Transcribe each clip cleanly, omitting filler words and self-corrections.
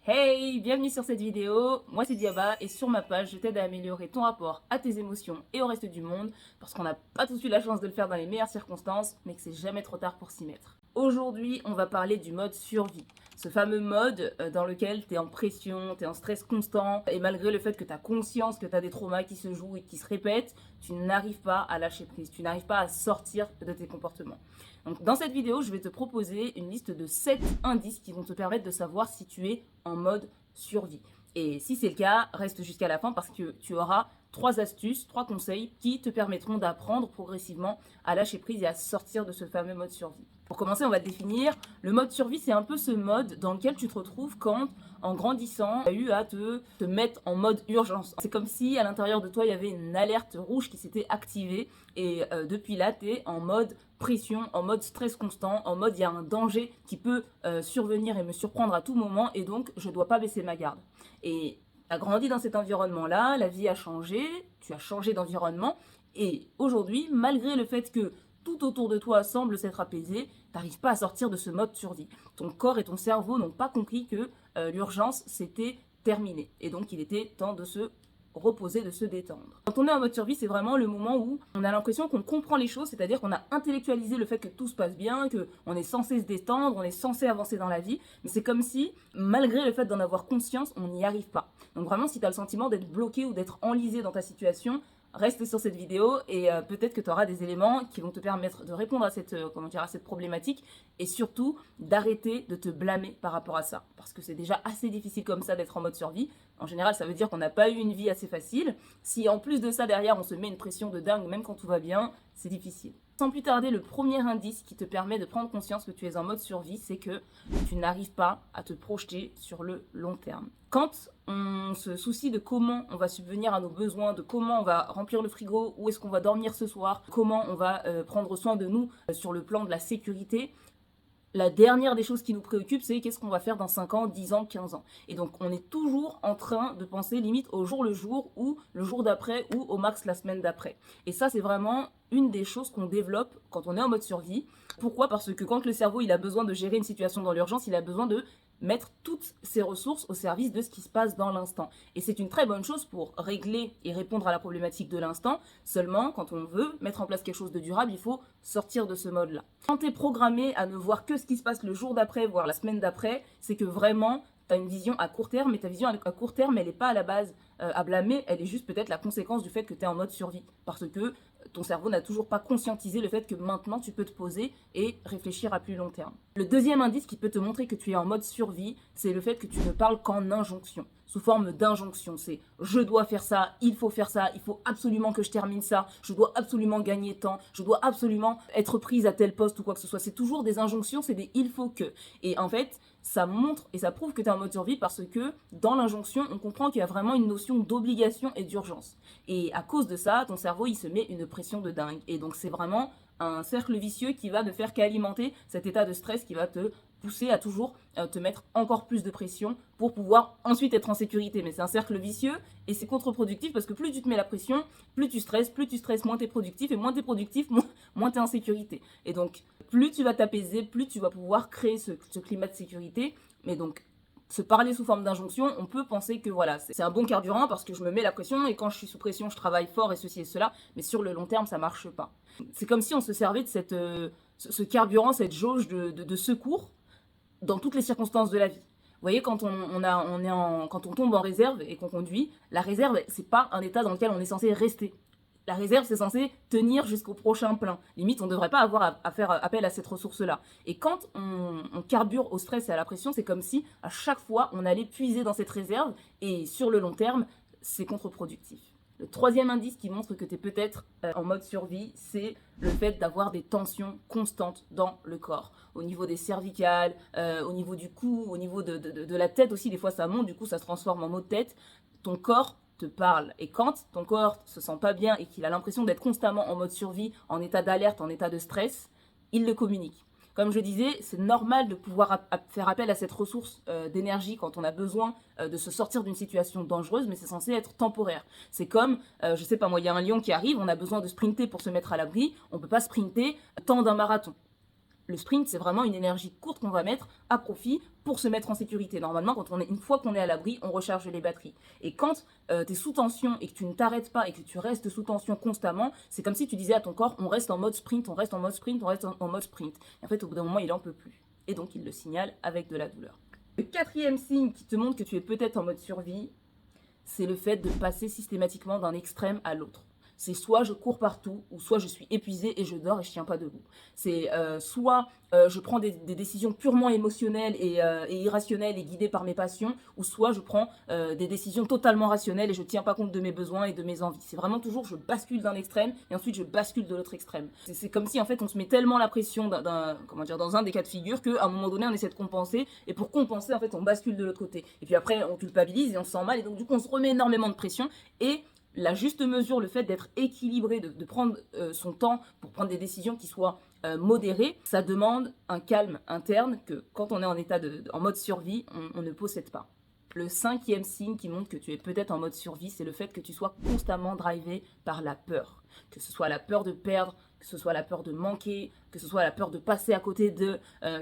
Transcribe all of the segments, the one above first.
Hey, bienvenue sur cette vidéo, moi c'est Diaba et sur ma page je t'aide à améliorer ton rapport à tes émotions et au reste du monde parce qu'on n'a pas tous eu la chance de le faire dans les meilleures circonstances mais que c'est jamais trop tard pour s'y mettre. Aujourd'hui on va parler du mode survie, ce fameux mode dans lequel tu es en pression, tu es en stress constant et malgré le fait que tu as conscience que tu as des traumas qui se jouent et qui se répètent, tu n'arrives pas à lâcher prise, tu n'arrives pas à sortir de tes comportements. Donc, dans cette vidéo, je vais te proposer une liste de 7 indices qui vont te permettre de savoir si tu es en mode survie. Et si c'est le cas, reste jusqu'à la fin parce que tu auras 3 astuces, 3 conseils qui te permettront d'apprendre progressivement à lâcher prise et à sortir de ce fameux mode survie. Pour commencer, on va définir. Le mode survie, c'est un peu ce mode dans lequel tu te retrouves quand, en grandissant, tu as eu à te mettre en mode urgence. C'est comme si à l'intérieur de toi, il y avait une alerte rouge qui s'était activée et depuis là, tu es en mode pression, en mode stress constant, en mode il y a un danger qui peut survenir et me surprendre à tout moment et donc je ne dois pas baisser ma garde. Et tu as grandi dans cet environnement-là, la vie a changé, tu as changé d'environnement et aujourd'hui, malgré le fait que tout autour de toi semble s'être apaisé, tu n'arrives pas à sortir de ce mode survie. Ton corps et ton cerveau n'ont pas compris que l'urgence c'était terminé et donc il était temps de se reposer, de se détendre. Quand on est en mode survie, c'est vraiment le moment où on a l'impression qu'on comprend les choses, c'est-à-dire qu'on a intellectualisé le fait que tout se passe bien, qu'on est censé se détendre, on est censé avancer dans la vie, mais c'est comme si, malgré le fait d'en avoir conscience, on n'y arrive pas. Donc vraiment, si tu as le sentiment d'être bloqué ou d'être enlisé dans ta situation, reste sur cette vidéo et peut-être que tu auras des éléments qui vont te permettre de répondre à cette problématique et surtout d'arrêter de te blâmer par rapport à ça. Parce que c'est déjà assez difficile comme ça d'être en mode survie. En général, ça veut dire qu'on n'a pas eu une vie assez facile. Si en plus de ça, derrière, on se met une pression de dingue, même quand tout va bien, c'est difficile. Sans plus tarder, le premier indice qui te permet de prendre conscience que tu es en mode survie, c'est que tu n'arrives pas à te projeter sur le long terme. Quand on se soucie de comment on va subvenir à nos besoins, de comment on va remplir le frigo, où est-ce qu'on va dormir ce soir, comment on va prendre soin de nous sur le plan de la sécurité, la dernière des choses qui nous préoccupe, c'est qu'est-ce qu'on va faire dans 5 ans, 10 ans, 15 ans. Et donc, on est toujours en train de penser limite au jour le jour ou le jour d'après ou au max la semaine d'après. Et ça, c'est vraiment une des choses qu'on développe quand on est en mode survie. Pourquoi ? Parce que quand le cerveau il a besoin de gérer une situation dans l'urgence, il a besoin de mettre toutes ses ressources au service de ce qui se passe dans l'instant. Et c'est une très bonne chose pour régler et répondre à la problématique de l'instant. Seulement, quand on veut mettre en place quelque chose de durable, il faut sortir de ce mode-là. Quand tu es programmé à ne voir que ce qui se passe le jour d'après, voire la semaine d'après, c'est que vraiment, tu as une vision à court terme, mais ta vision à court terme, elle n'est pas à la base à blâmer, elle est juste peut-être la conséquence du fait que tu es en mode survie. Parce que ton cerveau n'a toujours pas conscientisé le fait que maintenant tu peux te poser et réfléchir à plus long terme. Le deuxième indice qui peut te montrer que tu es en mode survie, c'est le fait que tu ne parles qu'en injonction, sous forme d'injonction. C'est je dois faire ça, il faut absolument que je termine ça, je dois absolument gagner tant, je dois absolument être prise à tel poste ou quoi que ce soit. C'est toujours des injonctions, c'est des il faut que. Et en fait, ça montre et ça prouve que tu es en mode survie parce que dans l'injonction, on comprend qu'il y a vraiment une notion d'obligation et d'urgence. Et à cause de ça, ton cerveau, il se met une pression de dingue. Et donc, c'est vraiment un cercle vicieux qui va ne faire qu'alimenter cet état de stress qui va te pousser à toujours te mettre encore plus de pression pour pouvoir ensuite être en sécurité. Mais c'est un cercle vicieux et c'est contre-productif parce que plus tu te mets la pression, plus tu stresses, moins tu es productif et moins tu es productif, moins tu es en sécurité. Et donc, plus tu vas t'apaiser, plus tu vas pouvoir créer ce climat de sécurité. Mais donc, se parler sous forme d'injonction, on peut penser que voilà, c'est un bon carburant parce que je me mets la pression et quand je suis sous pression, je travaille fort et ceci et cela, mais sur le long terme, ça marche pas. C'est comme si on se servait de ce carburant, cette jauge de secours dans toutes les circonstances de la vie. Vous voyez, quand quand on tombe en réserve et qu'on conduit, la réserve, c'est pas un état dans lequel on est censé rester. La réserve, c'est censé tenir jusqu'au prochain plein. Limite, on ne devrait pas avoir à faire appel à cette ressource-là. Et quand on carbure au stress et à la pression, c'est comme si à chaque fois, on allait puiser dans cette réserve et sur le long terme, c'est contre-productif. Le troisième indice qui montre que tu es peut-être en mode survie, c'est le fait d'avoir des tensions constantes dans le corps. Au niveau des cervicales, au niveau du cou, au niveau de la tête aussi, des fois ça monte, du coup ça se transforme en maux de tête. Ton corps te parle. Et quand ton corps se sent pas bien et qu'il a l'impression d'être constamment en mode survie, en état d'alerte, en état de stress, il le communique. Comme je disais, c'est normal de pouvoir faire appel à cette ressource d'énergie quand on a besoin de se sortir d'une situation dangereuse, mais c'est censé être temporaire. C'est comme, je sais pas moi, il y a un lion qui arrive, on a besoin de sprinter pour se mettre à l'abri, on peut pas sprinter tant d'un marathon. Le sprint, c'est vraiment une énergie courte qu'on va mettre à profit pour se mettre en sécurité. Normalement, une fois qu'on est à l'abri, on recharge les batteries. Et quand tu es sous tension et que tu ne t'arrêtes pas et que tu restes sous tension constamment, c'est comme si tu disais à ton corps, on reste en mode sprint, on reste en mode sprint, on reste en mode sprint. Et en fait, au bout d'un moment, il en peut plus. Et donc, il le signale avec de la douleur. Le quatrième signe qui te montre que tu es peut-être en mode survie, c'est le fait de passer systématiquement d'un extrême à l'autre. C'est soit je cours partout, ou soit je suis épuisée et je dors et je tiens pas debout. C'est soit je prends des décisions purement émotionnelles et irrationnelles et guidées par mes passions, ou soit je prends des décisions totalement rationnelles et je tiens pas compte de mes besoins et de mes envies. C'est vraiment toujours je bascule d'un extrême et ensuite je bascule de l'autre extrême. C'est comme si en fait on se met tellement la pression dans un des cas de figure qu'à un moment donné on essaie de compenser et pour compenser en fait on bascule de l'autre côté. Et puis après on culpabilise et on se sent mal et donc du coup on se remet énormément de pression et la juste mesure, le fait d'être équilibré, de prendre son temps pour prendre des décisions qui soient modérées, ça demande un calme interne que quand on est en mode survie, on ne possède pas. Le cinquième signe qui montre que tu es peut-être en mode survie, c'est le fait que tu sois constamment drivé par la peur. Que ce soit la peur de perdre, que ce soit la peur de manquer, que ce soit la peur de passer à côté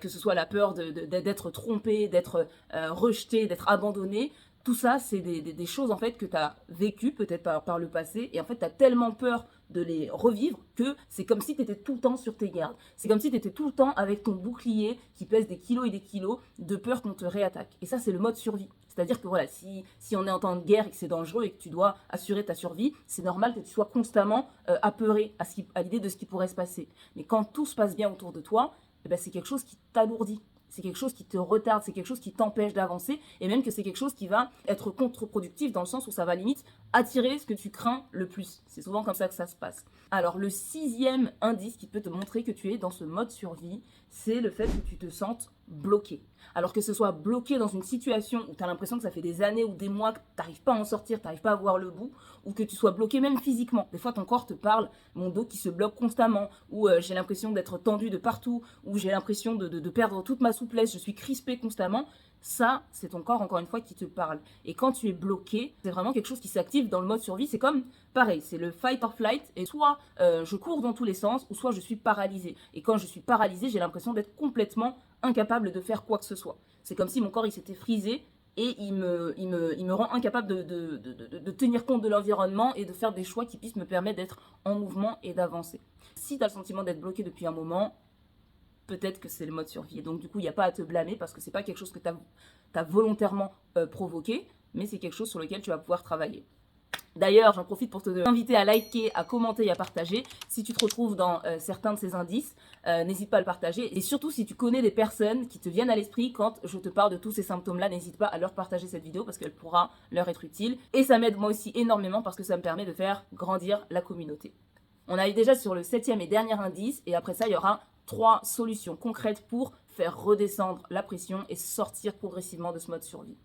que ce soit la peur d'être trompé, d'être rejeté, d'être abandonné. Tout ça, c'est des choses en fait que tu as vécues peut-être par le passé et en fait tu as tellement peur de les revivre que c'est comme si tu étais tout le temps sur tes gardes. C'est comme si tu étais tout le temps avec ton bouclier qui pèse des kilos et des kilos de peur qu'on te réattaque. Et ça, c'est le mode survie. C'est-à-dire que voilà, si on est en temps de guerre et que c'est dangereux et que tu dois assurer ta survie, c'est normal que tu sois constamment apeuré à l'idée de ce qui pourrait se passer. Mais quand tout se passe bien autour de toi, eh ben, c'est quelque chose qui t'alourdit. C'est quelque chose qui te retarde, c'est quelque chose qui t'empêche d'avancer et même que c'est quelque chose qui va être contre-productif dans le sens où ça va limite attirer ce que tu crains le plus. C'est souvent comme ça que ça se passe. Alors le sixième indice qui peut te montrer que tu es dans ce mode survie, c'est le fait que tu te sentes bloqué. Alors que ce soit bloqué dans une situation où tu as l'impression que ça fait des années ou des mois que tu n'arrives pas à en sortir, tu n'arrives pas à voir le bout, ou que tu sois bloqué même physiquement. Des fois ton corps te parle, mon dos qui se bloque constamment, ou j'ai l'impression d'être tendu de partout, ou j'ai l'impression de perdre toute ma souplesse, je suis crispé constamment. Ça, c'est ton corps, encore une fois, qui te parle. Et quand tu es bloqué, c'est vraiment quelque chose qui s'active dans le mode survie. C'est comme, pareil, c'est le fight or flight. Et soit je cours dans tous les sens, ou soit je suis paralysé. Et quand je suis paralysé, j'ai l'impression d'être complètement incapable de faire quoi que ce soit. C'est comme si mon corps, il s'était frisé et il me rend incapable de tenir compte de l'environnement et de faire des choix qui puissent me permettre d'être en mouvement et d'avancer. Si tu as le sentiment d'être bloqué depuis un moment, peut-être que c'est le mode survie. Et donc, du coup, il n'y a pas à te blâmer parce que c'est pas quelque chose que tu as volontairement provoqué, mais c'est quelque chose sur lequel tu vas pouvoir travailler. D'ailleurs, j'en profite pour t'inviter à liker, à commenter et à partager. Si tu te retrouves dans certains de ces indices, n'hésite pas à le partager. Et surtout, si tu connais des personnes qui te viennent à l'esprit quand je te parle de tous ces symptômes-là, n'hésite pas à leur partager cette vidéo parce qu'elle pourra leur être utile. Et ça m'aide moi aussi énormément parce que ça me permet de faire grandir la communauté. On a eu déjà sur le septième et dernier indice et après ça, il y aura 3 solutions concrètes pour faire redescendre la pression et sortir progressivement de ce mode survie.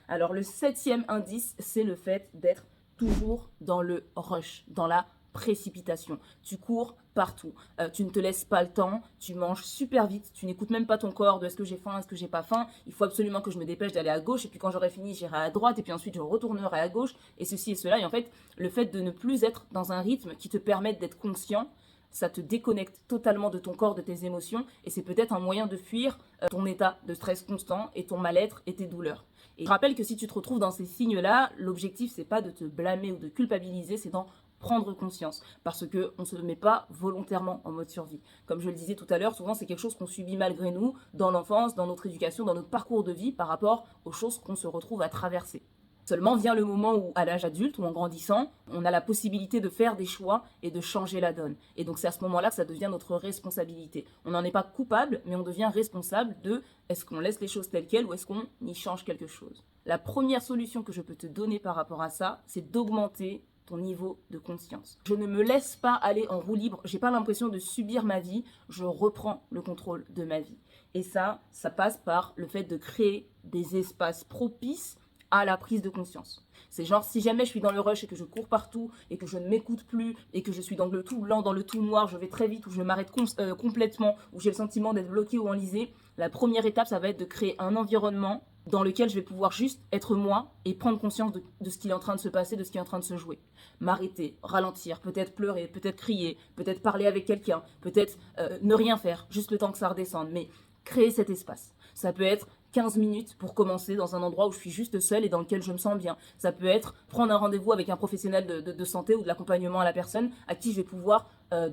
Alors le septième indice, c'est le fait d'être toujours dans le rush, dans la précipitation. Tu cours partout, tu ne te laisses pas le temps, tu manges super vite, tu n'écoutes même pas ton corps de est-ce que j'ai faim, est-ce que j'ai pas faim, il faut absolument que je me dépêche d'aller à gauche et puis quand j'aurai fini j'irai à droite et puis ensuite je retournerai à gauche et ceci et cela. Et en fait le fait de ne plus être dans un rythme qui te permette d'être conscient, ça te déconnecte totalement de ton corps, de tes émotions et c'est peut-être un moyen de fuir ton état de stress constant et ton mal-être et tes douleurs. Et je rappelle que si tu te retrouves dans ces signes-là, l'objectif c'est pas de te blâmer ou de culpabiliser, c'est d'en prendre conscience parce qu'on ne se met pas volontairement en mode survie. Comme je le disais tout à l'heure, souvent c'est quelque chose qu'on subit malgré nous dans l'enfance, dans notre éducation, dans notre parcours de vie par rapport aux choses qu'on se retrouve à traverser. Seulement vient le moment où, à l'âge adulte ou en grandissant, on a la possibilité de faire des choix et de changer la donne. Et donc c'est à ce moment-là que ça devient notre responsabilité. On n'en est pas coupable, mais on devient responsable de est-ce qu'on laisse les choses telles quelles ou est-ce qu'on y change quelque chose. La première solution que je peux te donner par rapport à ça, c'est d'augmenter ton niveau de conscience. Je ne me laisse pas aller en roue libre, j'ai pas l'impression de subir ma vie, je reprends le contrôle de ma vie. Et ça passe par le fait de créer des espaces propices à la prise de conscience. C'est genre, si jamais je suis dans le rush et que je cours partout et que je ne m'écoute plus et que je suis dans le tout blanc, dans le tout noir, je vais très vite ou je m'arrête complètement ou j'ai le sentiment d'être bloqué ou enlisé, la première étape, ça va être de créer un environnement dans lequel je vais pouvoir juste être moi et prendre conscience de ce qui est en train de se passer, de ce qui est en train de se jouer. M'arrêter, ralentir, peut-être pleurer, peut-être crier, peut-être parler avec quelqu'un, peut-être ne rien faire, juste le temps que ça redescende, mais créer cet espace. Ça peut être 15 minutes pour commencer dans un endroit où je suis juste seule et dans lequel je me sens bien. Ça peut être prendre un rendez-vous avec un professionnel de santé ou de l'accompagnement à la personne à qui je vais pouvoir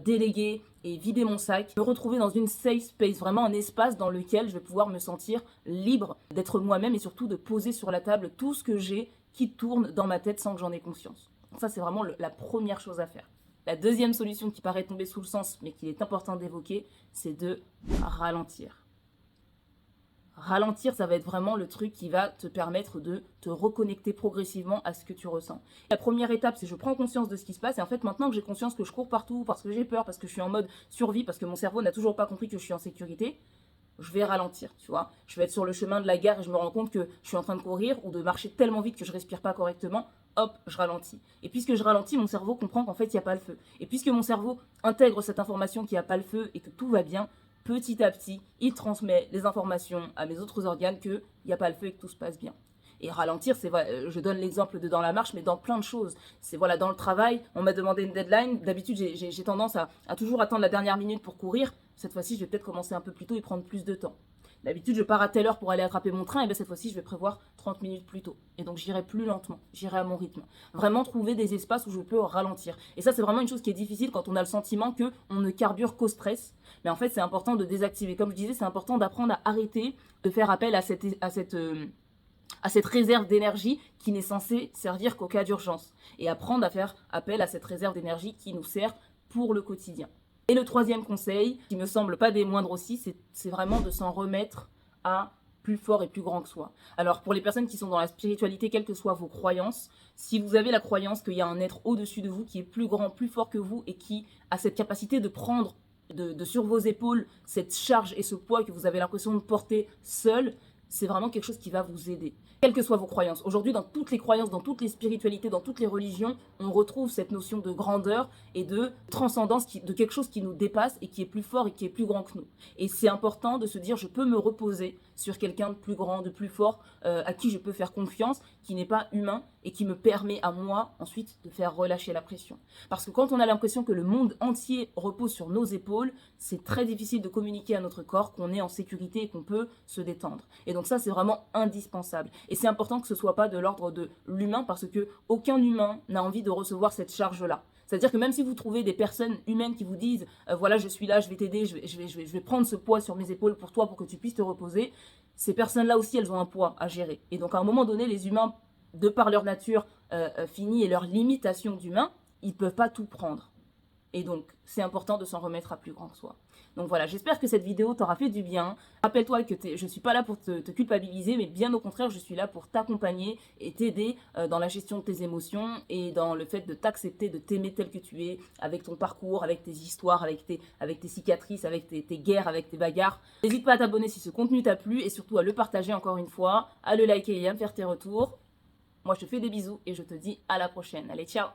déléguer et vider mon sac, me retrouver dans une safe space, vraiment un espace dans lequel je vais pouvoir me sentir libre d'être moi-même et surtout de poser sur la table tout ce que j'ai qui tourne dans ma tête sans que j'en ai conscience. Donc ça, c'est vraiment la première chose à faire. La deuxième solution qui paraît tomber sous le sens, mais qu'il est important d'évoquer, c'est de ralentir. Ralentir, ça va être vraiment le truc qui va te permettre de te reconnecter progressivement à ce que tu ressens. La première étape, c'est je prends conscience de ce qui se passe et en fait maintenant que j'ai conscience que je cours partout parce que j'ai peur, parce que je suis en mode survie, parce que mon cerveau n'a toujours pas compris que je suis en sécurité, je vais ralentir, tu vois. Je vais être sur le chemin de la gare et je me rends compte que je suis en train de courir ou de marcher tellement vite que je respire pas correctement, hop, je ralentis. Et puisque je ralentis, mon cerveau comprend qu'en fait, il n'y a pas le feu. Et puisque mon cerveau intègre cette information qu'il n'y a pas le feu et que tout va bien, petit à petit, il transmet les informations à mes autres organes qu'il n'y a pas le feu et que tout se passe bien. Et ralentir, c'est je donne l'exemple de dans la marche, mais dans plein de choses. C'est voilà, dans le travail, on m'a demandé une deadline. D'habitude, j'ai tendance à toujours attendre la dernière minute pour courir. Cette fois-ci, je vais peut-être commencer un peu plus tôt et prendre plus de temps. D'habitude, je pars à telle heure pour aller attraper mon train, et bien cette fois-ci, je vais prévoir 30 minutes plus tôt. Et donc, j'irai plus lentement, j'irai à mon rythme. Vraiment trouver des espaces où je peux ralentir. Et ça, c'est vraiment une chose qui est difficile quand on a le sentiment qu'on ne carbure qu'au stress. Mais en fait, c'est important de désactiver. Comme je disais, c'est important d'apprendre à arrêter de faire appel à cette réserve d'énergie qui n'est censée servir qu'au cas d'urgence. Et apprendre à faire appel à cette réserve d'énergie qui nous sert pour le quotidien. Et le troisième conseil, qui me semble pas des moindres aussi, c'est vraiment de s'en remettre à plus fort et plus grand que soi. Alors pour les personnes qui sont dans la spiritualité, quelles que soient vos croyances, si vous avez la croyance qu'il y a un être au-dessus de vous qui est plus grand, plus fort que vous et qui a cette capacité de prendre de sur vos épaules cette charge et ce poids que vous avez l'impression de porter seul, c'est vraiment quelque chose qui va vous aider. Quelles que soient vos croyances. Aujourd'hui, dans toutes les croyances, dans toutes les spiritualités, dans toutes les religions, on retrouve cette notion de grandeur et de transcendance, de quelque chose qui nous dépasse et qui est plus fort et qui est plus grand que nous. Et c'est important de se dire, je peux me reposer sur quelqu'un de plus grand, de plus fort, à qui je peux faire confiance, qui n'est pas humain et qui me permet à moi ensuite de faire relâcher la pression. Parce que quand on a l'impression que le monde entier repose sur nos épaules, c'est très difficile de communiquer à notre corps qu'on est en sécurité et qu'on peut se détendre. Et donc ça, c'est vraiment indispensable. Et c'est important que ce ne soit pas de l'ordre de l'humain parce que aucun humain n'a envie de recevoir cette charge-là. C'est-à-dire que même si vous trouvez des personnes humaines qui vous disent voilà, je suis là, je vais t'aider, je vais prendre ce poids sur mes épaules pour toi pour que tu puisses te reposer, ces personnes-là aussi, elles ont un poids à gérer. Et donc à un moment donné, les humains, de par leur nature finie et leur limitation d'humain, ils ne peuvent pas tout prendre. Et donc, c'est important de s'en remettre à plus grand que soi. Donc voilà, j'espère que cette vidéo t'aura fait du bien. Rappelle-toi que je ne suis pas là pour te culpabiliser, mais bien au contraire, je suis là pour t'accompagner et t'aider dans la gestion de tes émotions et dans le fait de t'accepter, de t'aimer tel que tu es, avec ton parcours, avec tes histoires, avec tes cicatrices, avec tes guerres, avec tes bagarres. N'hésite pas à t'abonner si ce contenu t'a plu et surtout à le partager encore une fois, à le liker et à me faire tes retours. Moi, je te fais des bisous et je te dis à la prochaine. Allez, ciao!